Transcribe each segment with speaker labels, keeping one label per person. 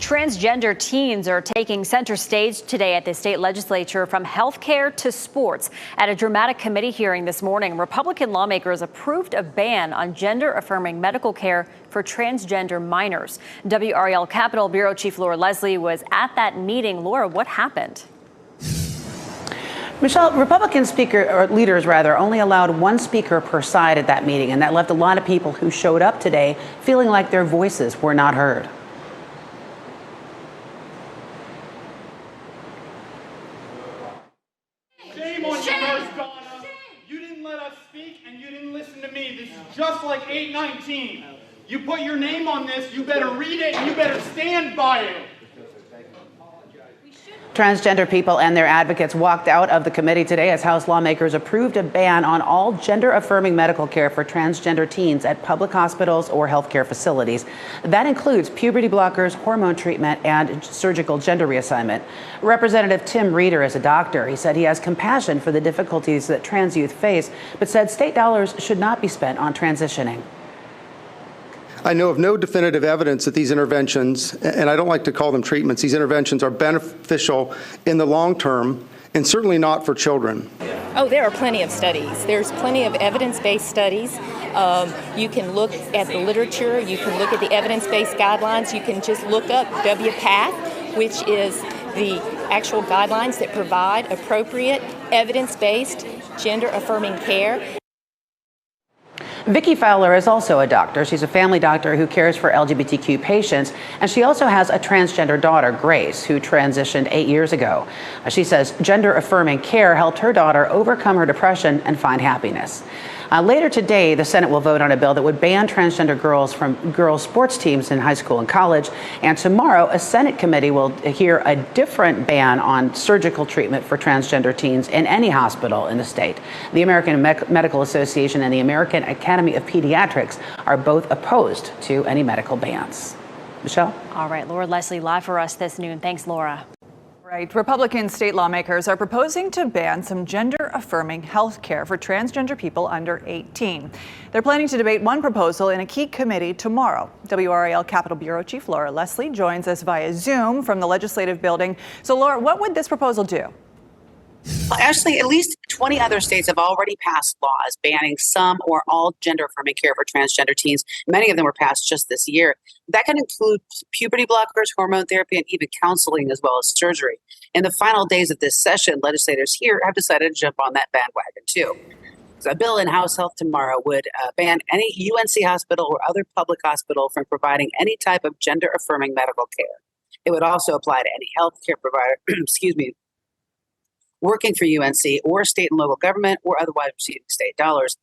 Speaker 1: Transgender teens are taking center stage today at the state legislature, from health care to sports. At a dramatic committee hearing this morning, Republican lawmakers approved a ban on gender-affirming medical care for transgender minors. WRAL Capitol Bureau Chief Laura Leslie was at that meeting. Laura, what happened?
Speaker 2: Michelle, Republican leaders only allowed one speaker per side at that meeting, and that left a lot of people who showed up today feeling like their voices were not heard.
Speaker 3: Shame on you, Donna. You didn't let us speak, and you didn't listen to me. This is just like 819. You put your name on this, you better read it, and you better stand by it.
Speaker 2: Transgender people and their advocates walked out of the committee today as House lawmakers approved a ban on all gender-affirming medical care for transgender teens at public hospitals or healthcare facilities. That includes puberty blockers, hormone treatment, and surgical gender reassignment. Representative Tim Reeder is a doctor. He said he has compassion for the difficulties that trans youth face, but said state dollars should not be spent on transitioning.
Speaker 4: I know of no definitive evidence that these interventions, and I don't like to call them treatments, these interventions are beneficial in the long term, and certainly not for children.
Speaker 5: Oh, there are plenty of studies. There's plenty of evidence-based studies. You can look at the literature. You can look at the evidence-based guidelines. You can just look up WPATH, which is the actual guidelines that provide appropriate, evidence-based, gender-affirming care.
Speaker 2: Vicki Fowler is also a doctor. She's a family doctor who cares for LGBTQ patients, and she also has a transgender daughter, Grace, who transitioned 8 years ago. She says gender-affirming care helped her daughter overcome her depression and find happiness. Later today, the Senate will vote on a bill that would ban transgender girls from girls' sports teams in high school and college. And tomorrow, a Senate committee will hear a different ban on surgical treatment for transgender teens in any hospital in the state. The American Medical Association and the American Academy of Pediatrics are both opposed to any medical bans. Michelle?
Speaker 1: All right, Laura Leslie live for us this noon. Thanks, Laura.
Speaker 6: Right. Republican state lawmakers are proposing to ban some gender-affirming health care for transgender people under 18. They're planning to debate one proposal in a key committee tomorrow. WRAL Capitol Bureau Chief Laura Leslie joins us via Zoom from the legislative building. So, Laura, what would this proposal do?
Speaker 2: Well, actually, at least 20 other states have already passed laws banning some or all gender-affirming care for transgender teens. Many of them were passed just this year. That can include puberty blockers, hormone therapy, and even counseling, as well as surgery. In the final days of this session, legislators here have decided to jump on that bandwagon, too. So a bill in House Health tomorrow would ban any UNC hospital or other public hospital from providing any type of gender-affirming medical care. It would also apply to any health care provider, working for UNC or state and local government or otherwise receiving state dollars.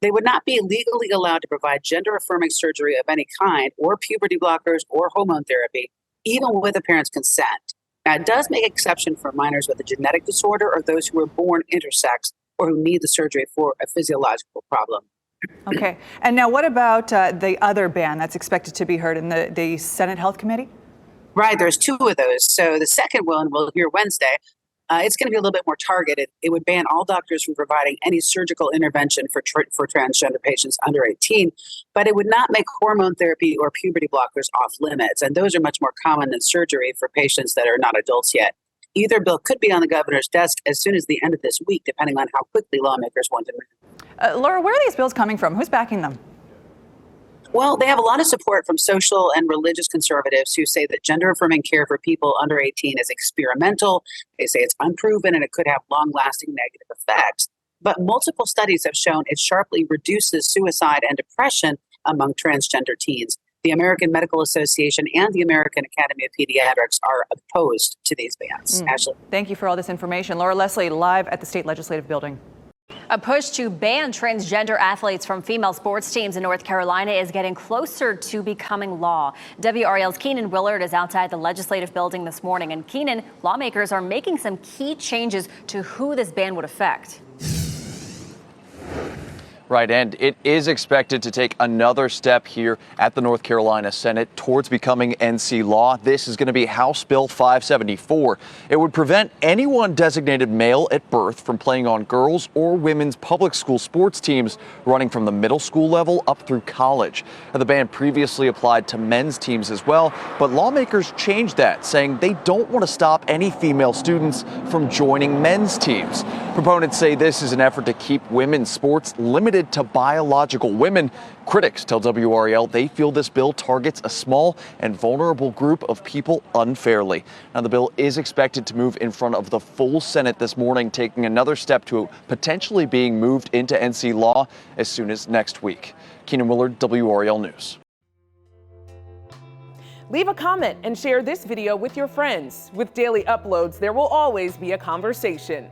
Speaker 2: They would not be legally allowed to provide gender-affirming surgery of any kind or puberty blockers or hormone therapy, even with a parent's consent. Now, it does make exception for minors with a genetic disorder or those who are born intersex or who need the surgery for a physiological problem.
Speaker 6: Okay. And now what about the other ban that's expected to be heard in the Senate Health Committee?
Speaker 2: Right. There's two of those. So the second one we'll hear Wednesday. It's going to be a little bit more targeted. It would ban all doctors from providing any surgical intervention for transgender patients under 18, but it would not make hormone therapy or puberty blockers off limits. And those are much more common than surgery for patients that are not adults yet. Either bill could be on the governor's desk as soon as the end of this week, depending on how quickly lawmakers want to move.
Speaker 6: Laura, where are these bills coming from? Who's backing them?
Speaker 2: Well, they have a lot of support from social and religious conservatives who say that gender-affirming care for people under 18 is experimental. They say it's unproven and it could have long-lasting negative effects. But multiple studies have shown it sharply reduces suicide and depression among transgender teens. The American Medical Association and the American Academy of Pediatrics are opposed to these bans. Ashley.
Speaker 6: Thank you for all this information. Laura Leslie, live at the state legislative building.
Speaker 1: A push to ban transgender athletes from female sports teams in North Carolina is getting closer to becoming law. WRAL's Keenan Willard is outside the legislative building this morning. And Keenan, lawmakers are making some key changes to who this ban would affect.
Speaker 7: Right, and it is expected to take another step here at the North Carolina Senate towards becoming NC law. This is going to be House Bill 574. It would prevent anyone designated male at birth from playing on girls' or women's public school sports teams running from the middle school level up through college. Now, the ban previously applied to men's teams as well, but lawmakers changed that, saying they don't want to stop any female students from joining men's teams. Proponents say this is an effort to keep women's sports limited to biological women. Critics tell WRAL they feel this bill targets a small and vulnerable group of people unfairly. Now, the bill is expected to move in front of the full Senate this morning, taking another step to potentially being moved into NC law as soon as next week. Keenan Willard, WRAL News.
Speaker 8: Leave a comment and share this video with your friends. With daily uploads, there will always be a conversation.